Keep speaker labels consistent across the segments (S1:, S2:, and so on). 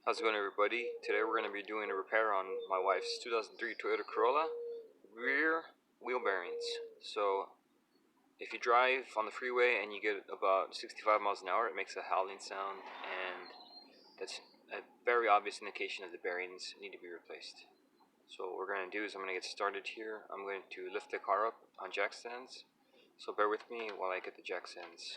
S1: How's it going, everybody? Today we're going to be doing a repair on my wife's 2003 Toyota Corolla rear wheel bearings. So if you drive on the freeway and you get about 65 miles an hour, it makes a howling sound, and that's a very obvious indication that the bearings need to be replaced. So what we're going to do is I'm going to get started here. I'm going to lift the car up on jack stands, so bear with me while I get the jack stands.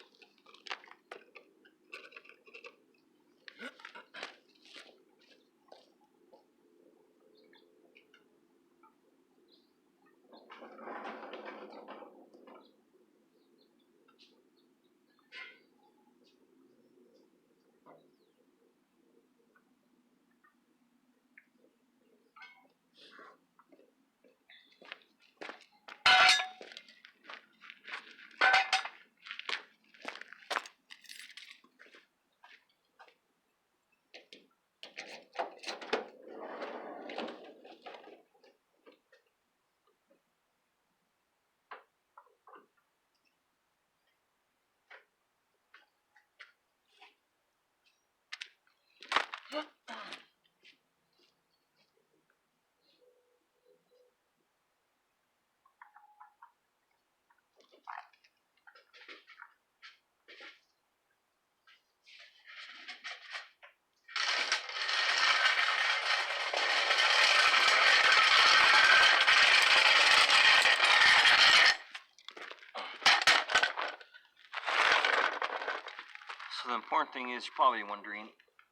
S1: So the important thing is, you're probably wondering,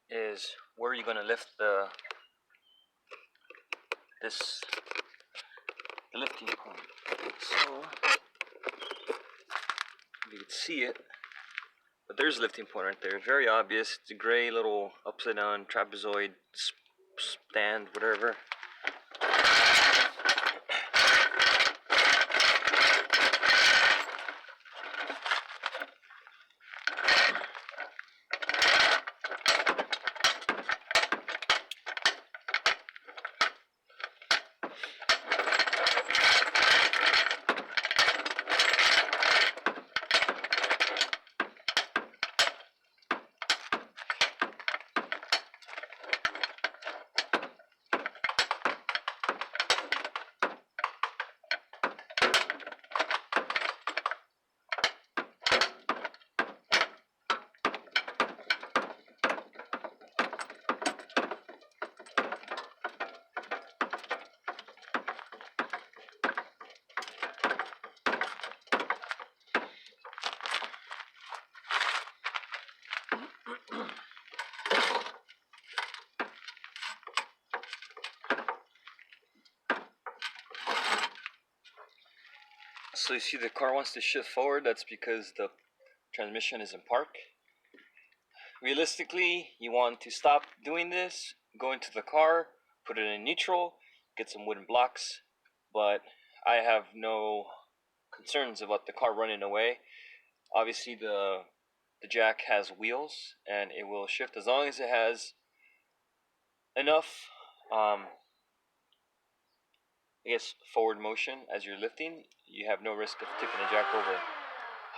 S1: is where are you going to lift the lifting point. So you can see it, but there's a lifting point right there. Very obvious. It's a gray little upside down trapezoid stand, whatever. So you see the car wants to shift forward. That's because the transmission is in park. Realistically, you want to stop doing this, go into the car, put it in neutral, get some wooden blocks, but I have no concerns about the car running away. Obviously the jack has wheels and it will shift as long as it has enough I guess forward motion as you're lifting. You have no risk of tipping the jack over.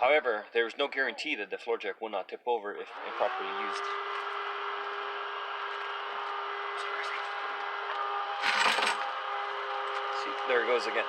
S1: However, there is no guarantee that the floor jack will not tip over if improperly used. See, there it goes again.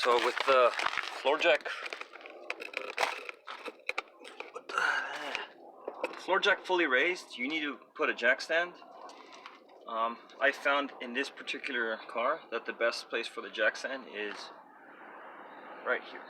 S1: So with the floor jack fully raised, you need to put a jack stand. I found in this particular car that the best place for the jack stand is right here.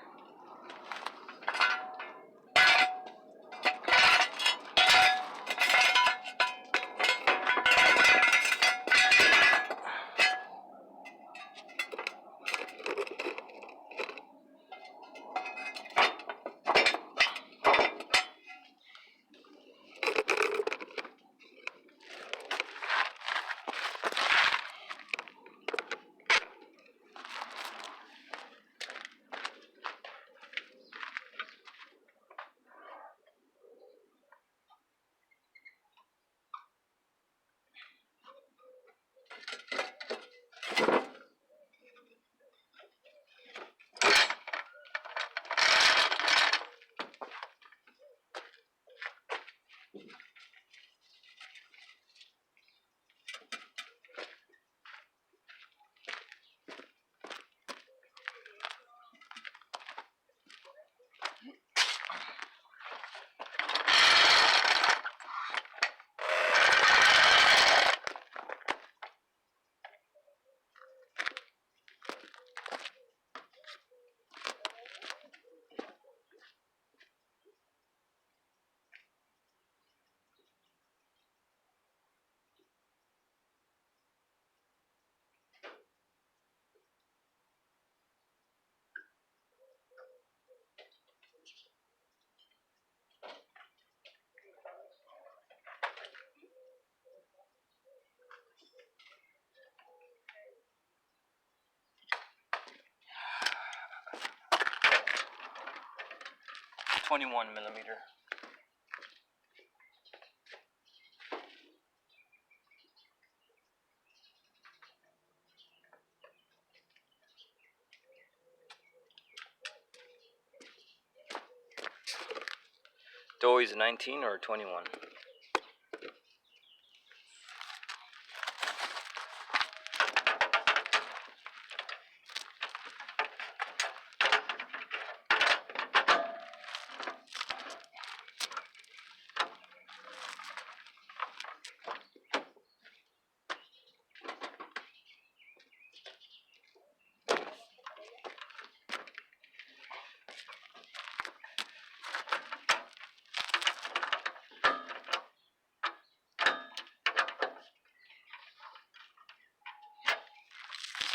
S1: .21 millimeter. It's always 19 or 21.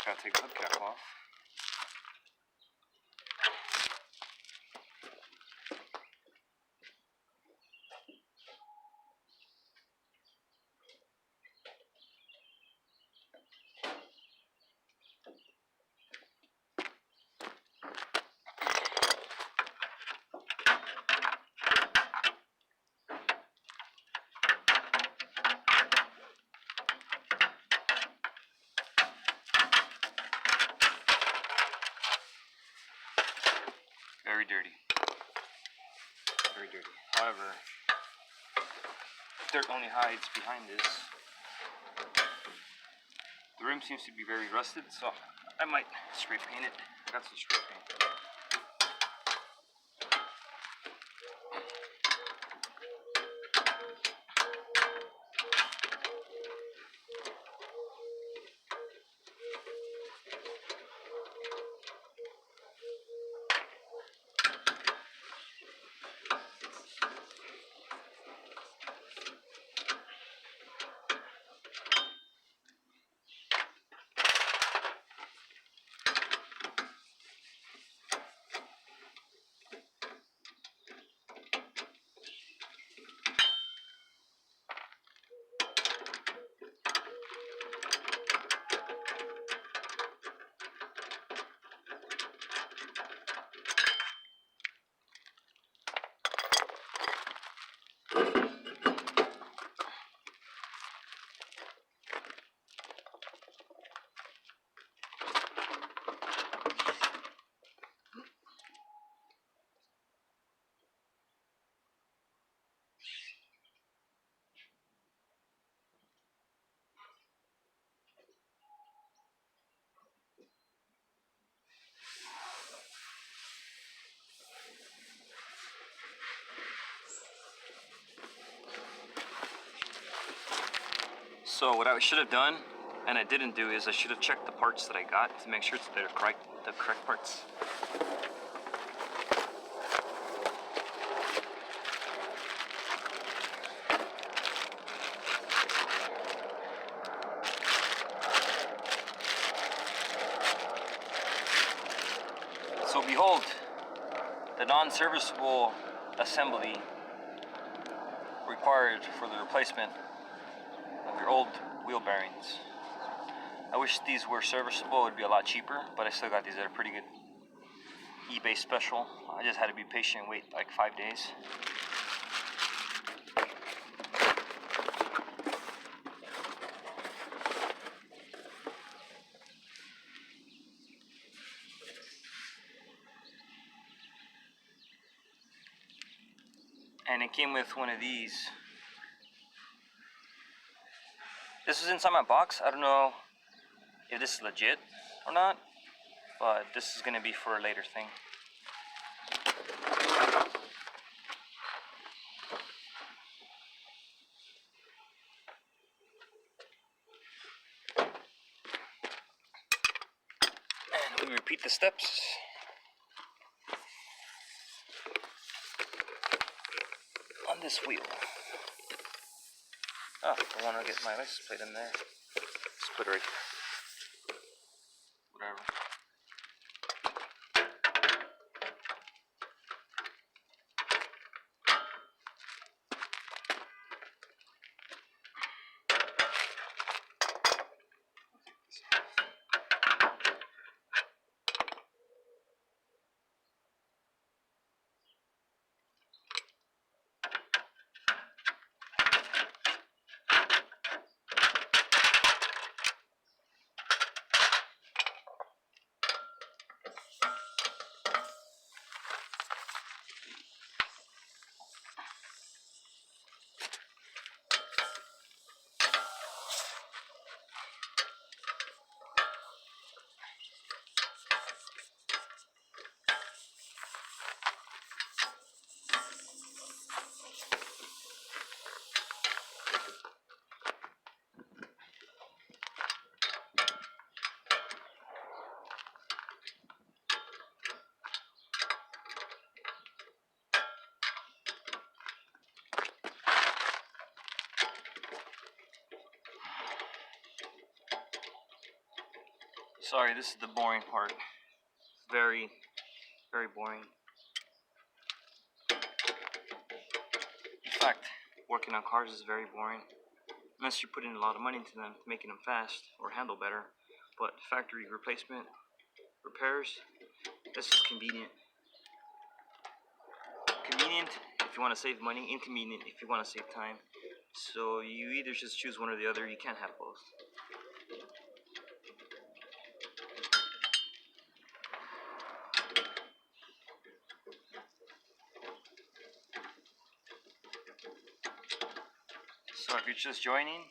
S1: Gotta take the hubcap off. Very dirty. Very dirty. However, dirt only hides behind this. The rim seems to be very rusted, so I might spray paint it. I got some spray paint. So what I should have done, and I didn't do, is I should have checked the parts that I got to make sure it's the correct parts. So behold, the non-serviceable assembly required for the replacement of your old wheel bearings. I wish these were serviceable, it would be a lot cheaper, but I still got these at a pretty good eBay special. I just had to be patient and wait like 5 days. And it came with one of these. This was inside my box. I don't know if this is legit or not, but this is gonna be for a later thing. And we repeat the steps. On this wheel. Oh, I want to get my license plate in there. Just put it right here. Whatever. Sorry, this is the boring part. Very, very boring. In fact, working on cars is very boring. Unless you're putting a lot of money into them, making them fast or handle better. But factory replacement, repairs, this is convenient. Convenient if you want to save money, inconvenient if you want to save time. So you either just choose one or the other, you can't have both. So if you're just joining,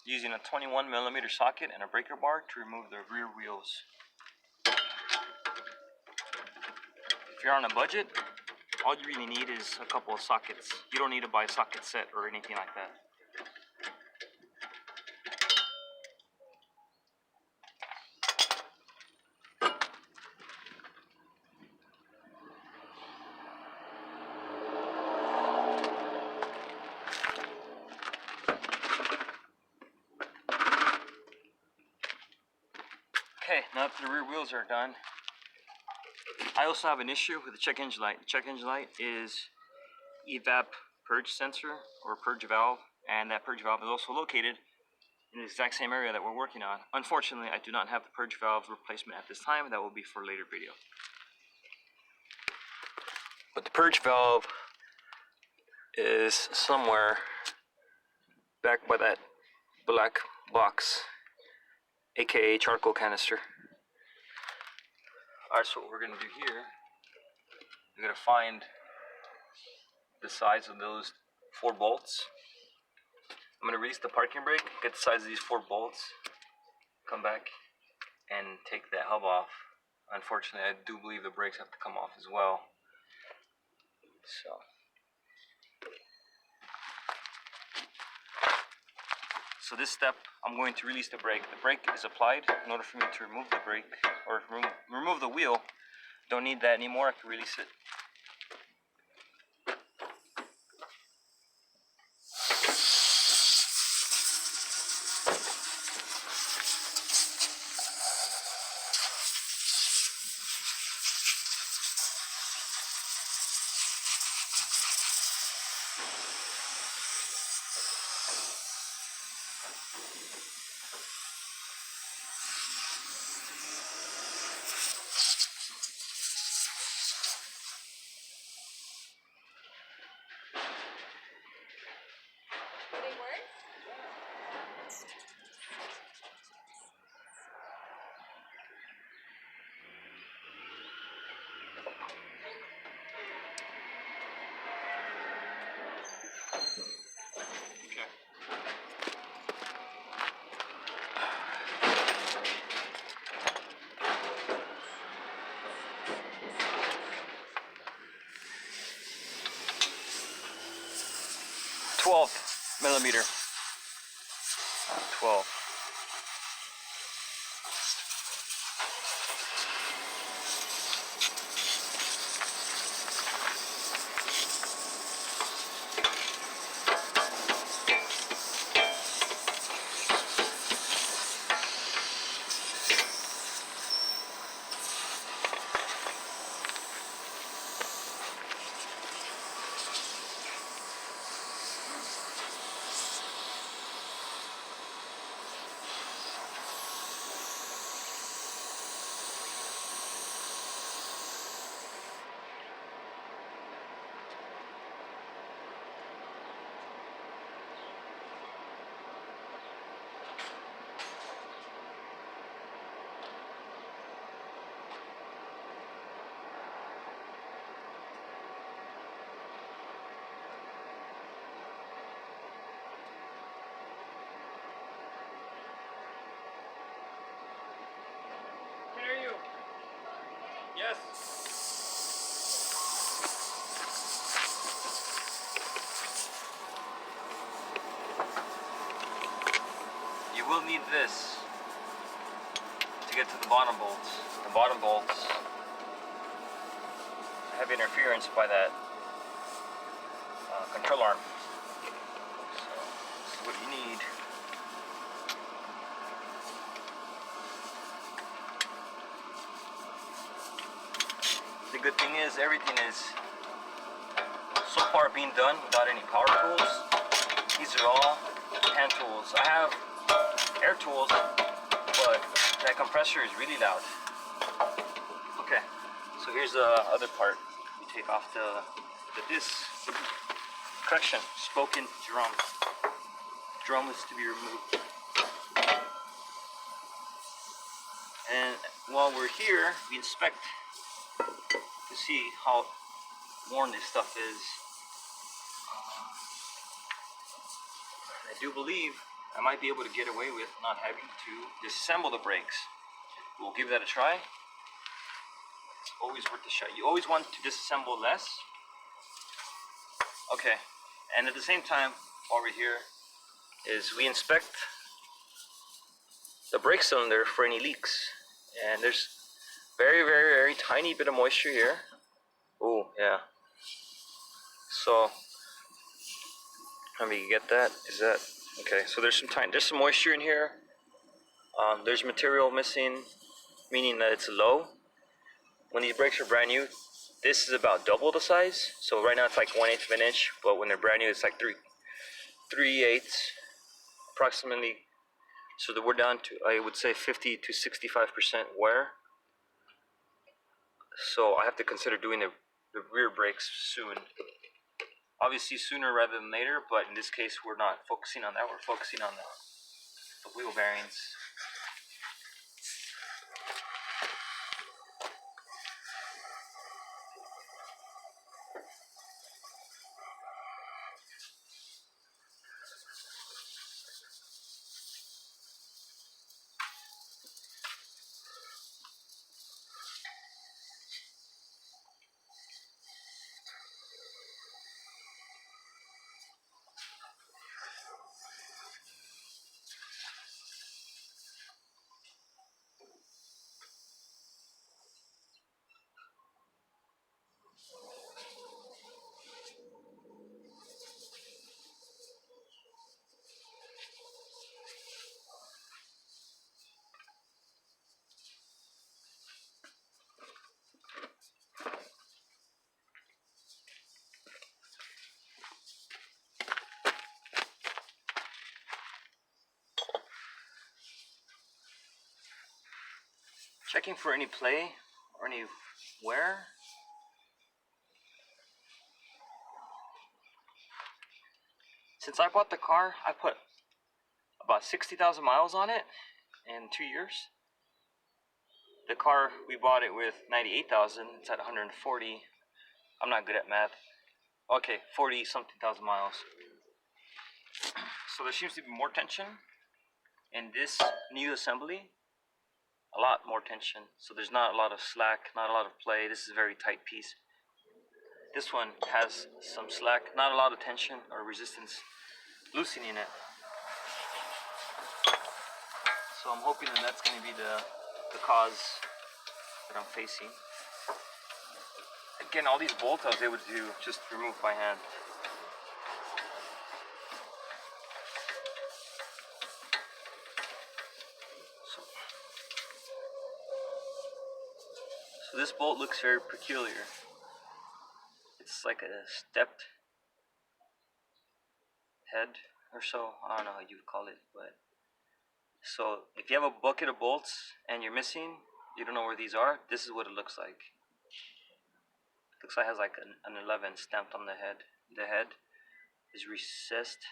S1: using a 21mm socket and a breaker bar to remove the rear wheels. If you're on a budget, all you really need is a couple of sockets. You don't need to buy a socket set or anything like that. Okay, now that the rear wheels are done, I also have an issue with the check engine light. The check engine light is evap purge sensor or purge valve, and that purge valve is also located in the exact same area that we're working on. Unfortunately, I do not have the purge valve replacement at this time. That will be for a later video. But the purge valve is somewhere back by that black box, aka charcoal canister. Alright, so what we're going to do here, we're going to find the size of those 4 bolts. I'm going to release the parking brake, get the size of these 4 bolts, come back and take that hub off. Unfortunately, I do believe the brakes have to come off as well. So So this step, I'm going to release the brake. The brake is applied. In order for me to remove the brake, or remove the wheel, don't need that anymore, I can release it. Okay. 12 millimeter. 12. Yes. You will need this to get to the bottom bolts. The bottom bolts have interference by that control arm. So this is what you need. The good thing is everything is so far being done without any power tools. These are all hand tools. I have air tools, but that compressor is really loud. Okay, so here's the other part. You take off the disc. Correction, spoken drum. Drum is to be removed. And while we're here, we inspect to see how worn this stuff is. I do believe I might be able to get away with not having to disassemble the brakes. We'll give that a try. It's always worth a shot. You always want to disassemble less. Okay, and at the same time, while we're here, is we inspect the brake cylinder for any leaks. And there's very tiny bit of moisture here. Oh yeah. So let me get that. Is that okay? So there's some moisture in here. There's material missing, meaning that it's low. When these brakes are brand new, this is about double the size. So right now it's like 1/8 of an inch, but when they're brand new, it's like 3/8 approximately. So that we're down to, I would say, 50 to 65% wear. So I have to consider doing the rear brakes soon. Obviously sooner rather than later, but in this case we're not focusing on that. We're focusing on the wheel bearings. checking for any play or any wear. Since I bought the car, I put about 60,000 miles on it in 2 years. The car, we bought it with 98,000, it's at 140. I'm not good at math. Okay, 40 something thousand miles. So there seems to be more tension in this new assembly. A lot more tension. So there's not a lot of slack, not a lot of play. This is a very tight piece. This one has some slack, not a lot of tension or resistance loosening it. So I'm hoping that that's going to be the cause that I'm facing. Again, all these bolts I was able to just remove by hand. So this bolt looks very peculiar. It's like a stepped head or so. I don't know how you would call it, but so if you have a bucket of bolts and you're missing, you don't know where these are, this is what it looks like. It looks like it has like an 11 stamped on the head. The head is recessed.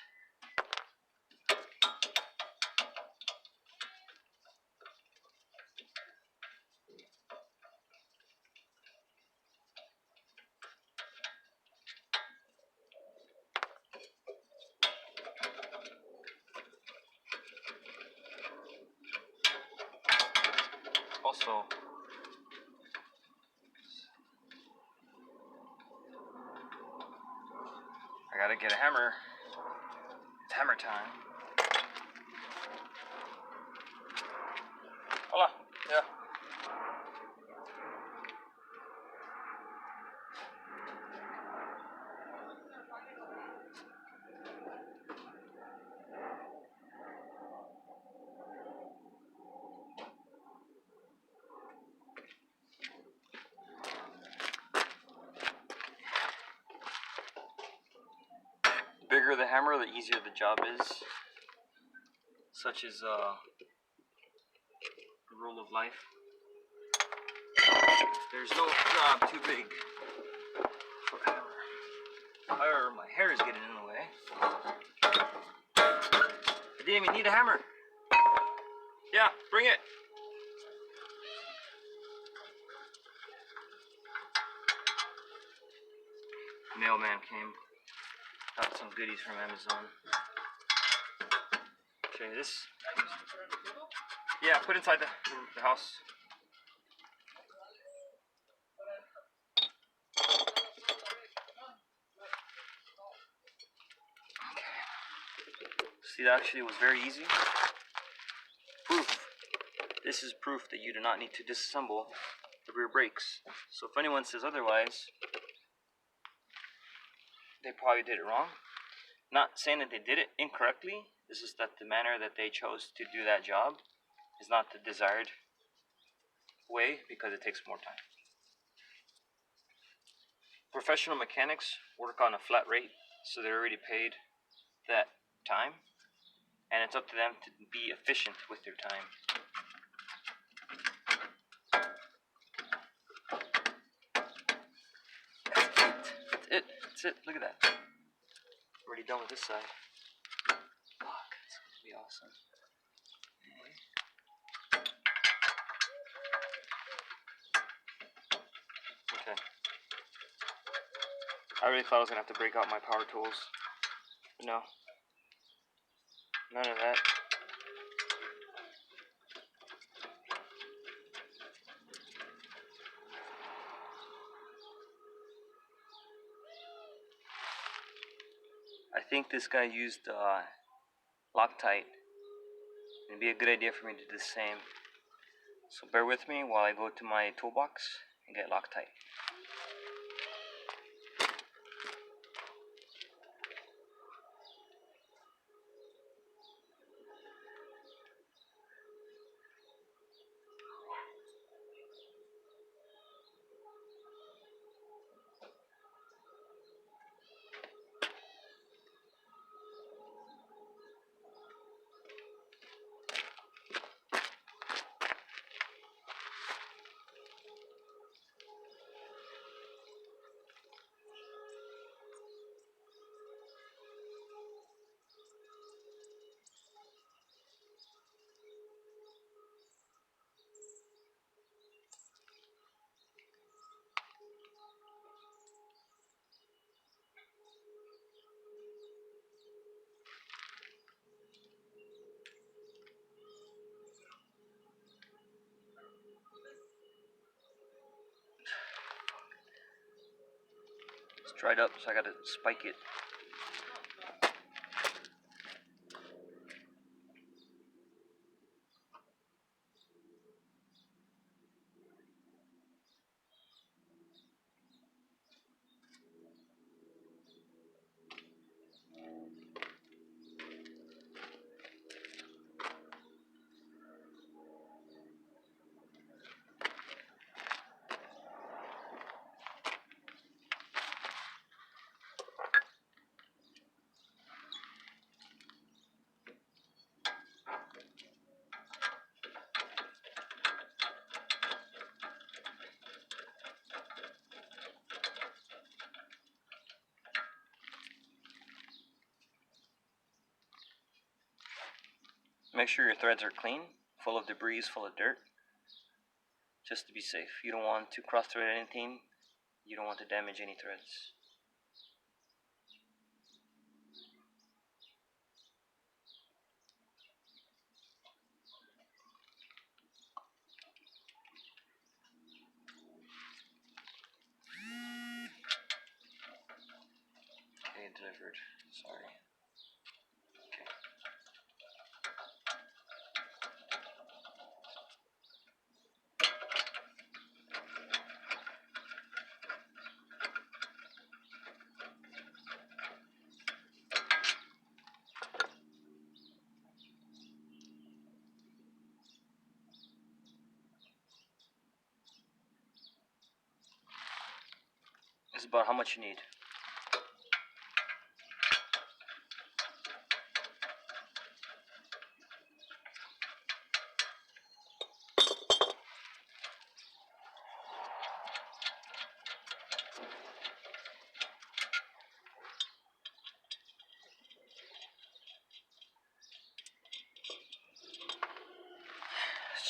S1: Also, I gotta get a hammer. It's hammer time. Hola, yeah. The bigger the hammer, the easier the job is. Such as a rule of life. There's no job too big for a hammer. However, my hair is getting in the way. I didn't even need a hammer. Yeah, bring it. Mailman came. Got some goodies from Amazon. Okay, this. Yeah, put inside the house. See, that actually was very easy. Proof. This is proof that you do not need to disassemble the rear brakes. So if anyone says otherwise, they probably did it wrong. Not saying that they did it incorrectly. It's just that the manner that they chose to do that job is not the desired way because it takes more time. Professional mechanics work on a flat rate, so they're already paid that time, and it's up to them to be efficient with their time. That's it. Look at that. Already done with this side. Fuck, it's going to be awesome. Okay. I really thought I was going to have to break out my power tools. But no. None of that. I think this guy used Loctite. It'd be a good idea for me to do the same. So bear with me while I go to my toolbox and get Loctite. dried up, so I gotta spike it. Make sure your threads are clean, full of debris, full of dirt, just to be safe. You don't want to cross thread anything, you don't want to damage any threads. Okay, delivered. Sorry. Okay. It's about how much you need.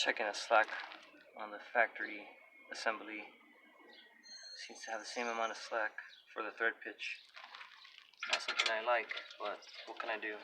S1: Checking a slack on the factory assembly. Seems to have the same amount of slack for the thread pitch. Not something I like, but what can I do?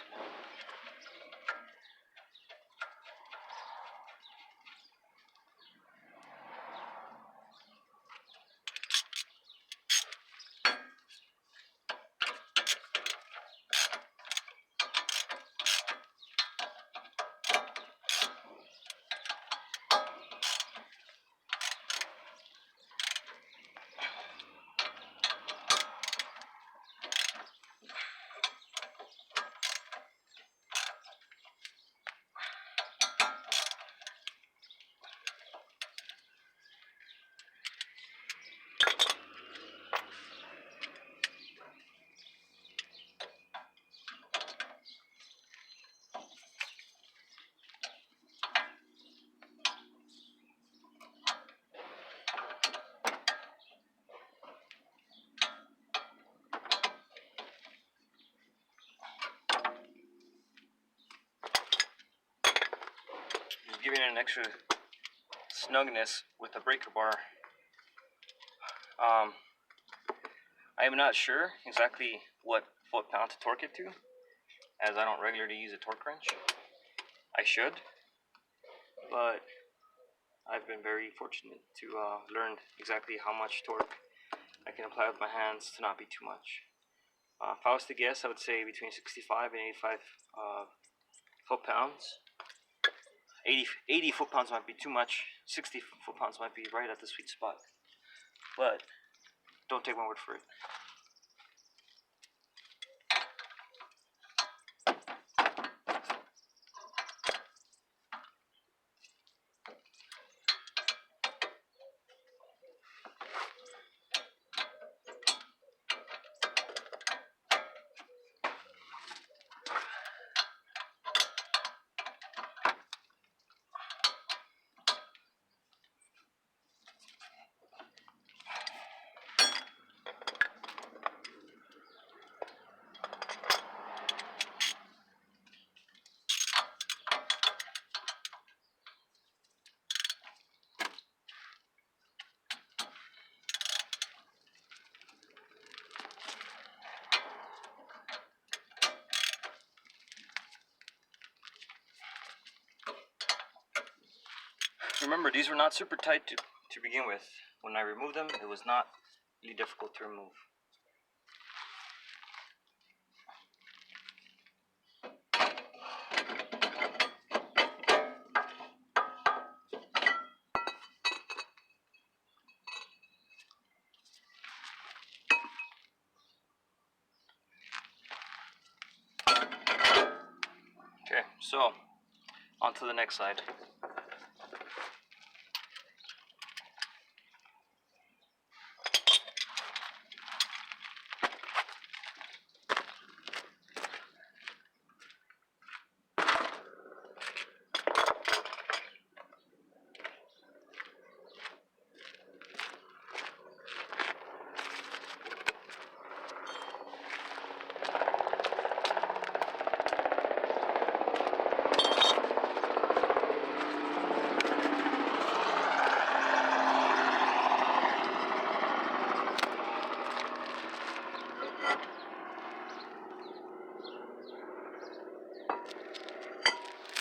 S1: Just giving it an extra snugness with the breaker bar. I am not sure exactly what foot-pound to torque it to, as I don't regularly use a torque wrench. I should, but I've been very fortunate to learn exactly how much torque I can apply with my hands to not be too much. If I was to guess, I would say between 65 and 85 foot-pounds. 80 foot-pounds might be too much. 60 foot-pounds might be right at the sweet spot. But don't take my word for it. Remember, these were not super tight to begin with. When I removed them, it was not really difficult to remove. So, on to the next side.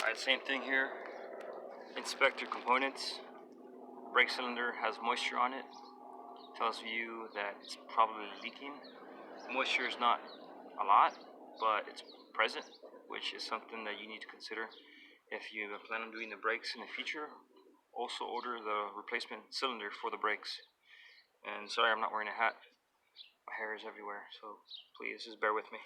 S1: Alright, same thing here. Inspect your components. Brake cylinder has moisture on it. Tells you that it's probably leaking. Moisture is not a lot, but it's present, which is something that you need to consider if you plan on doing the brakes in the future. Also order the replacement cylinder for the brakes. And sorry, I'm not wearing a hat. My hair is everywhere, so please just bear with me.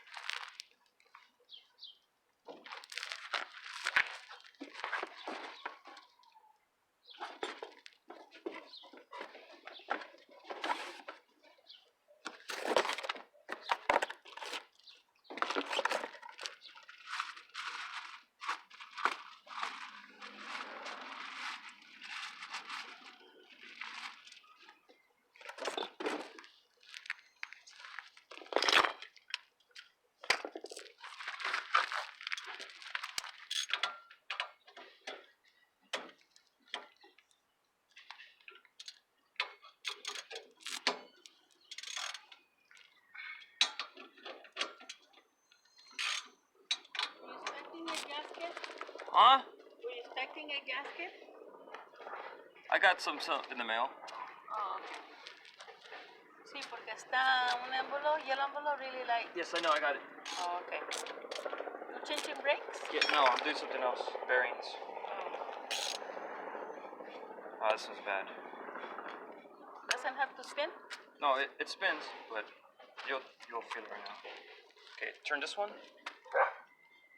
S1: Huh?
S2: Were you expecting a gasket?
S1: I got some in the mail.
S2: Oh. Sí, porque está un envelope, y el envelope really like...
S1: Yes, I know, I got it.
S2: Oh, okay. You changing brakes?
S1: Yeah, no, I'm doing something else. Bearings. Oh, this is bad.
S2: Doesn't have to spin?
S1: No, it spins, but you'll feel it right now. Okay, turn this one.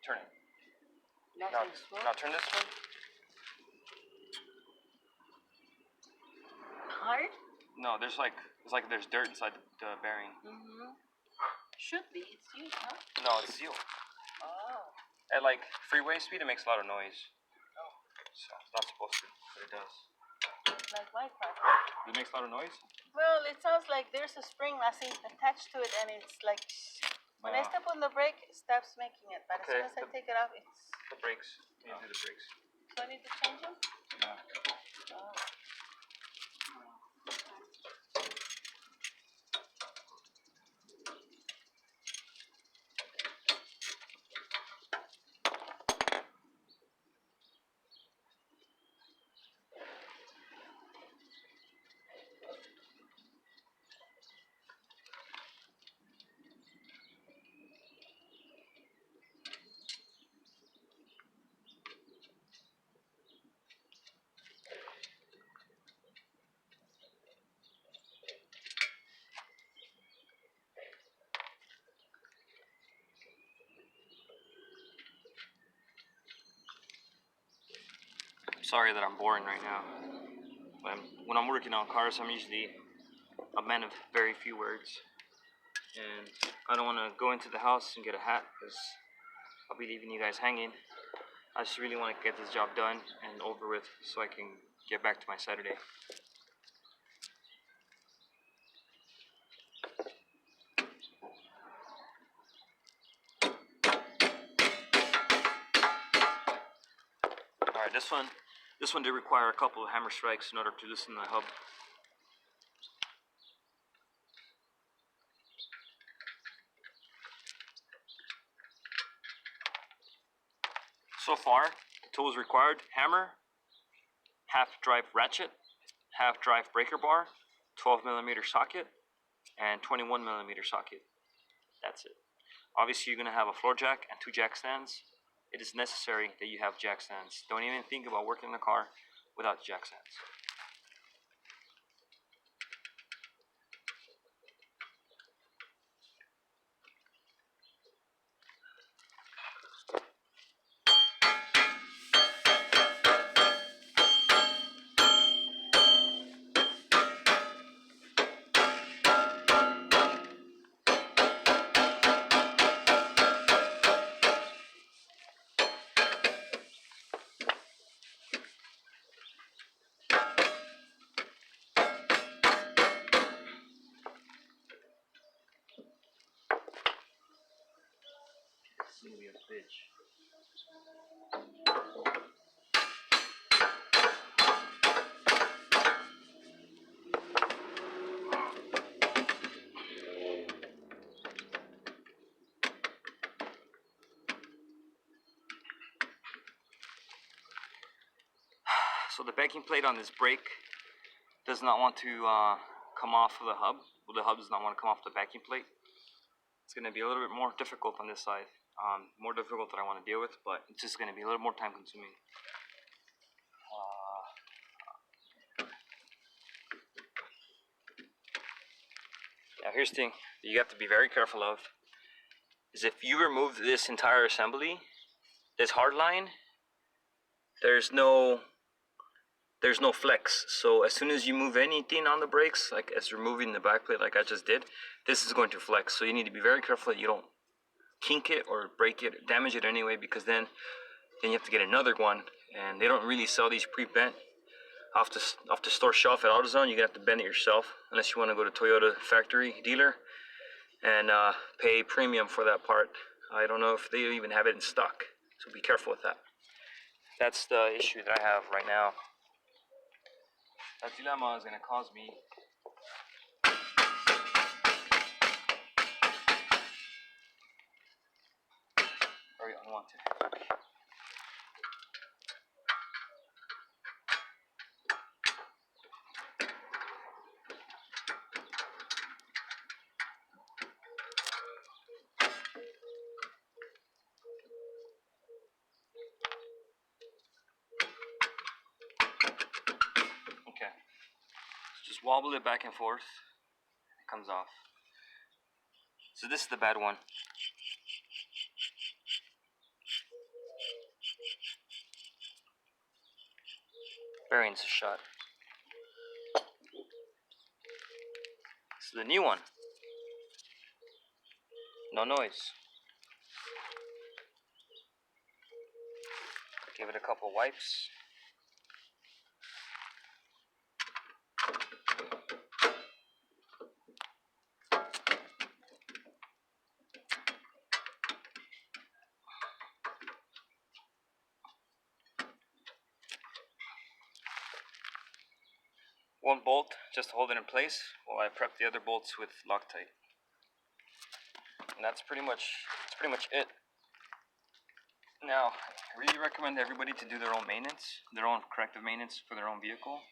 S1: Turn it. Now turn this one.
S2: Hard?
S1: No, there's dirt inside the bearing.
S2: Should be. It's used, huh?
S1: No, it's sealed.
S2: Oh.
S1: At like freeway speed, it makes a lot of noise. Oh. So it's not supposed to, but it does.
S2: Like Wi-Fi.
S1: It makes a lot of noise?
S2: Well, it sounds like there's a spring attached to it, and it's like when I step on the brake, it stops making it. But
S1: Okay.
S2: as soon as I take it off, it's...
S1: The brakes. You need to do the brakes.
S2: So I need to change them?
S1: Yeah.
S2: Oh.
S1: Sorry that I'm boring right now. But when I'm working on cars, I'm usually a man of very few words. And I don't want to go into the house and get a hat because I'll be leaving you guys hanging. I just really want to get this job done and over with so I can get back to my Saturday. Alright, this one did require a couple of hammer strikes in order to loosen the hub. So far, the tools required: hammer, half drive ratchet, half drive breaker bar, 12mm socket, and 21mm socket. That's it. Obviously, you're going to have a floor jack and 2 jack stands. It is necessary that you have jack stands. Don't even think about working in a car without jack stands. bitch. So the backing plate on this brake does not want to come off of the hub. Well, the hub does not want to come off the backing plate. It's going to be a little bit more difficult on this side. More difficult than I want to deal with, but it's just going to be a little more time consuming. Now here's the thing that you have to be very careful of, is if you remove this entire assembly, this hard line, there's no flex. So as soon as you move anything on the brakes, like as removing the back plate like I just did, this is going to flex. So you need to be very careful that you don't kink it or break it, damage it anyway, because then you have to get another one, and they don't really sell these pre-bent off the store shelf at AutoZone. You're gonna have to bend it yourself unless you want to go to Toyota factory dealer and pay premium for that part. I don't know if they even have it in stock, so be careful with that. That's the issue that I have right now. That dilemma is gonna cause me very unwanted. Okay, just wobble it back and forth. It comes off. So this is the bad one. Bearings are shot. This is the new one. No noise. Give it a couple wipes. One bolt just to hold it in place while I prep the other bolts with Loctite. And that's pretty much it. Now, I really recommend everybody to do their own maintenance, their own corrective maintenance for their own vehicle.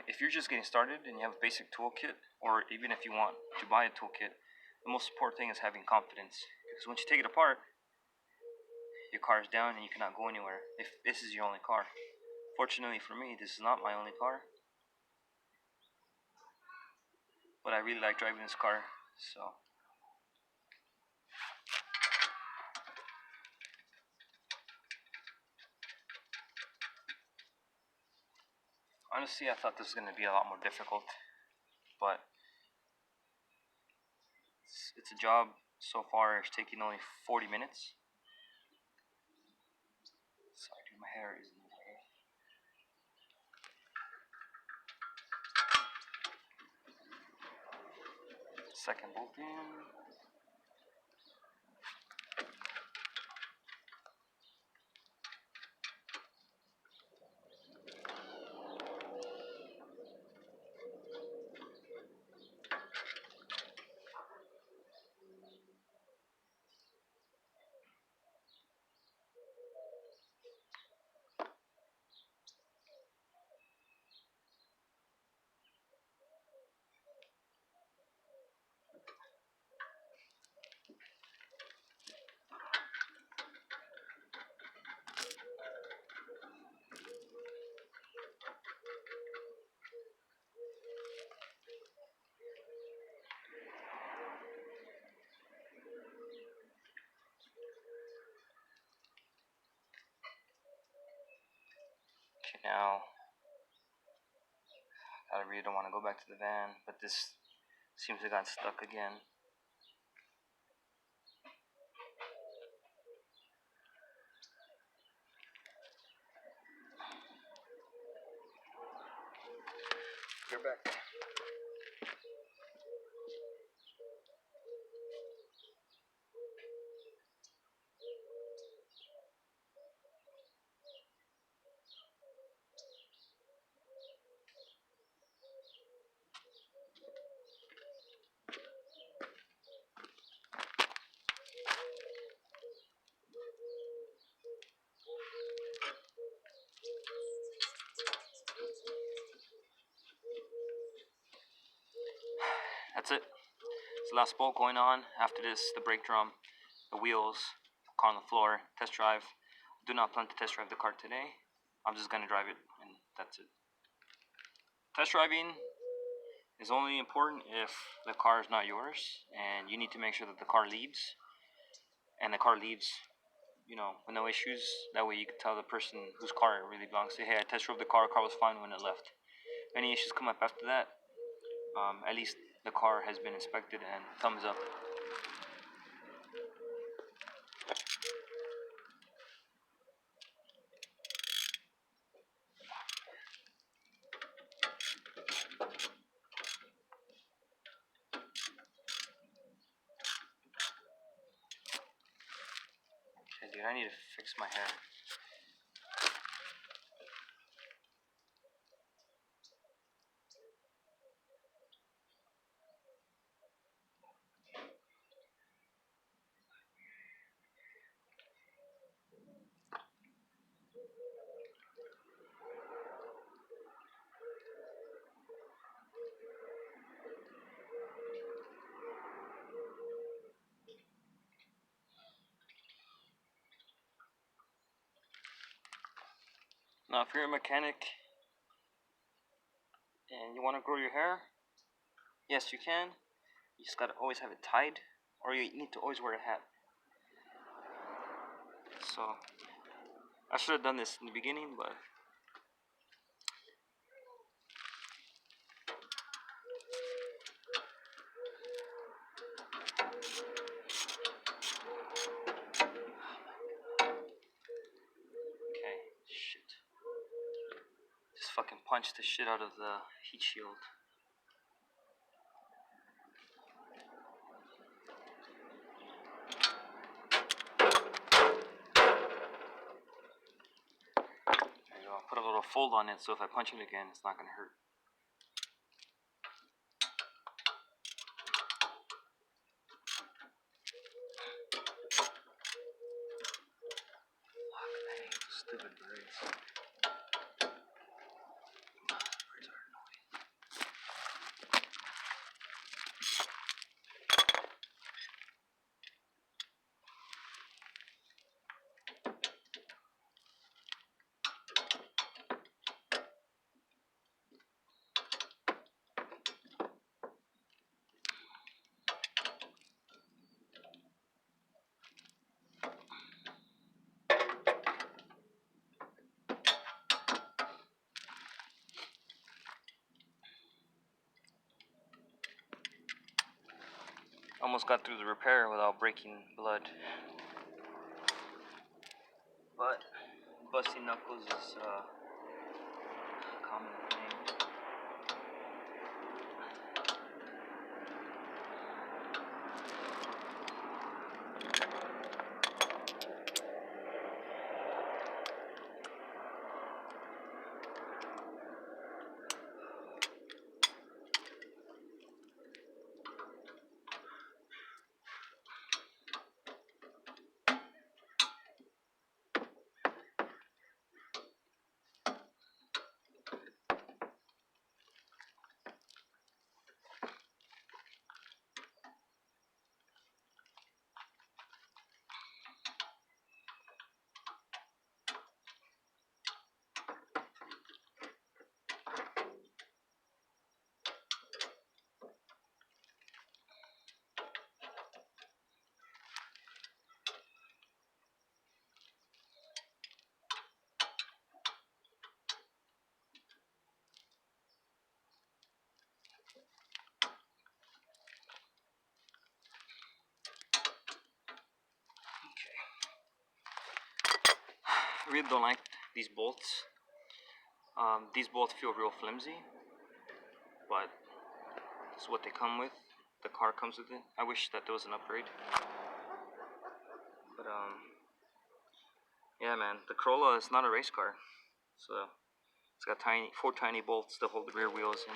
S1: If you're just getting started and you have a basic toolkit, or even if you want to buy a toolkit, the most important thing is having confidence. Because once you take it apart, your car is down and you cannot go anywhere if this is your only car. Fortunately for me, this is not my only car, but I really like driving this car, so. Honestly, I thought this was going to be a lot more difficult, but it's a job so far. It's taking only 40 minutes. Sorry, dude, my hair is in the way. Second bolt in. Okay, now I really don't want to go back to the van, but this seems to have gotten stuck again. You're back. the last bolt going on. After this, the brake drum, the wheels, car on the floor, test drive. Do not plan to test drive the car today. I'm just gonna drive it, and that's it. Test driving is only important if the car is not yours, and you need to make sure that the car leaves, and the car leaves, you know, with no issues. That way you can tell the person whose car it really belongs to, hey, I test drove the car was fine when it left. If any issues come up after that, at least the car has been inspected and thumbs up. Okay, dude, I need to fix my hair. Now, if you're a mechanic and you want to grow your hair, yes, you can. You just gotta always have it tied, or you need to always wear a hat. So, I should have done this in the beginning, but okay, shit. Just fucking punched the shit out of the heat shield. There you go. Put a little fold on it so if I punch it again, it's not gonna hurt. Fuck, I hate those stupid birds. Birds are annoying. Almost got through the repair without breaking blood. But busting knuckles is a common thing. I really don't like these bolts. These bolts feel real flimsy, but this is what they come with. The car comes with it. I wish that there was an upgrade. But yeah, man, the Corolla is not a race car, so it's got four tiny bolts to hold the rear wheels in.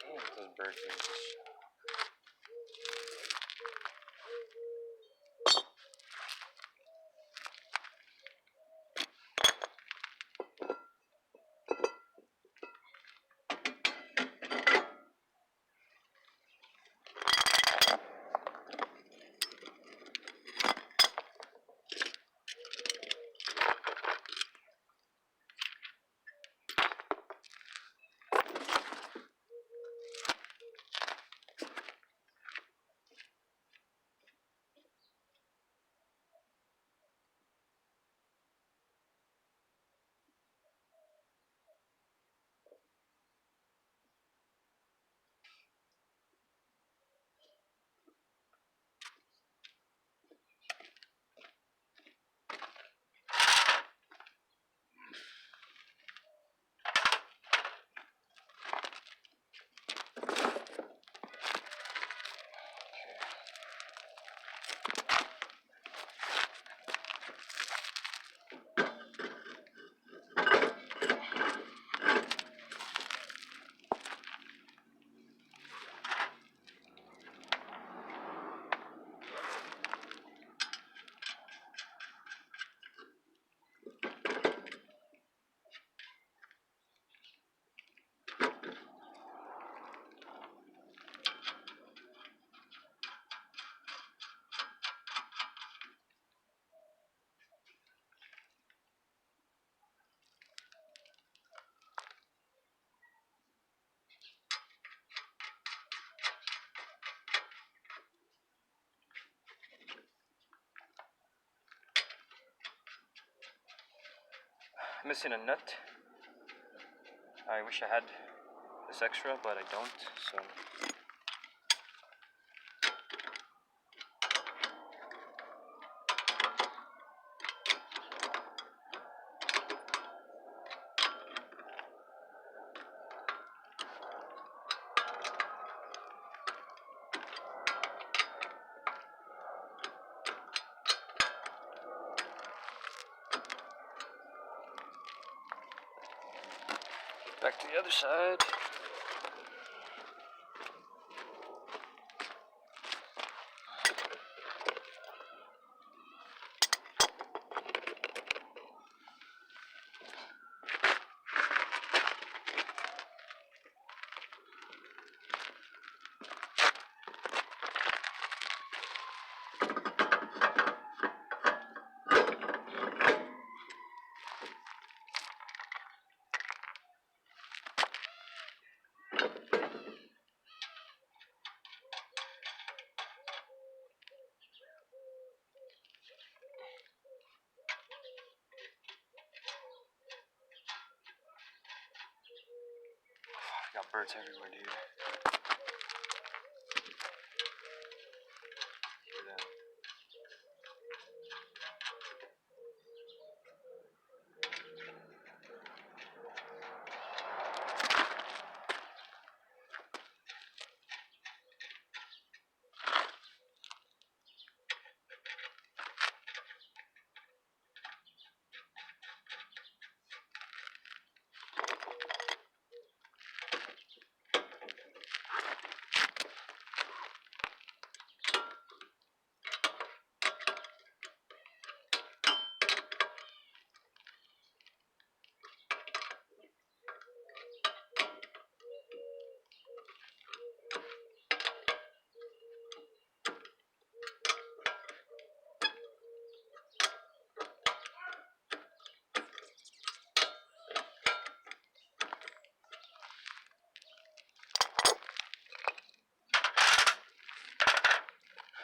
S1: Damn, those birds are just... missing a nut. I wish I had this extra, but I don't, so. Back to the other side. Got birds everywhere, dude. Hear that?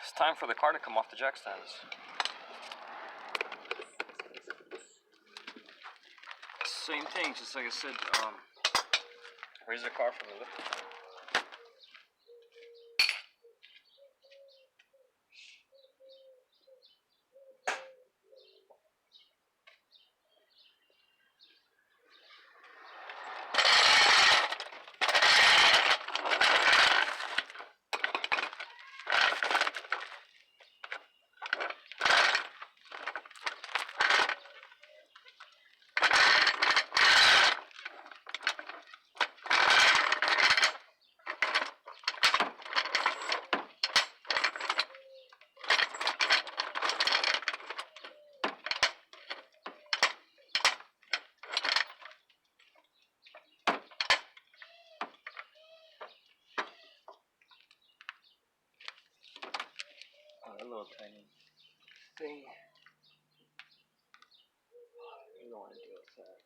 S1: It's time for the car to come off the jack stands. Same thing, just like I said, raise the car from the lift. A little tiny thing. You don't want to deal with that.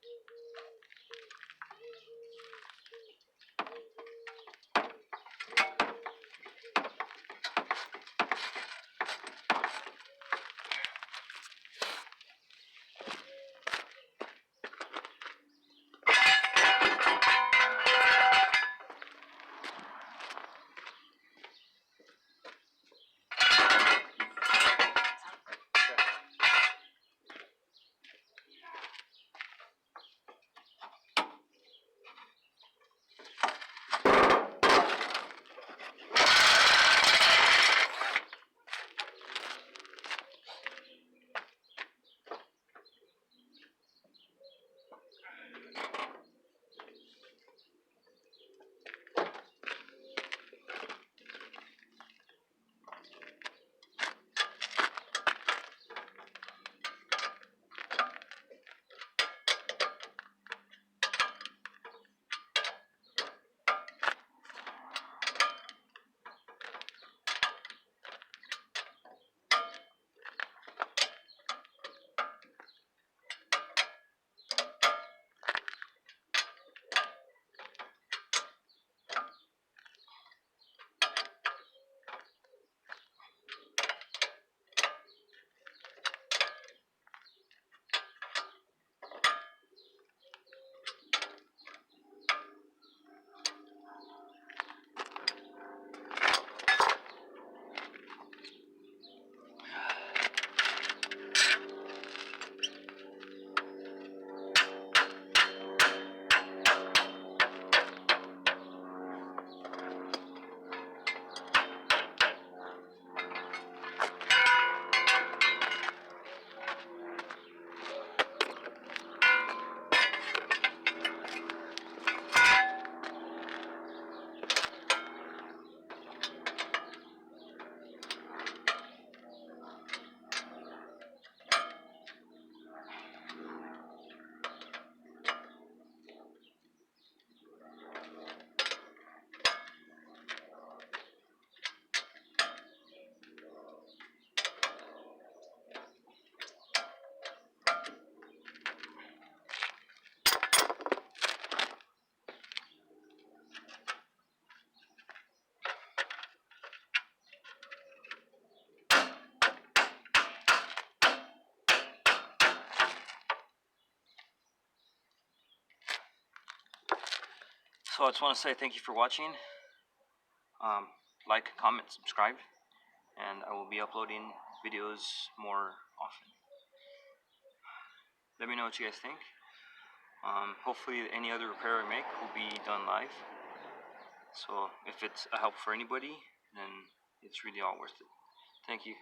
S1: So I just want to say thank you for watching. Like, comment, subscribe, and I will be uploading videos more often. Let me know what you guys think. Hopefully any other repair I make will be done live. So if it's a help for anybody, then it's really all worth it. Thank you.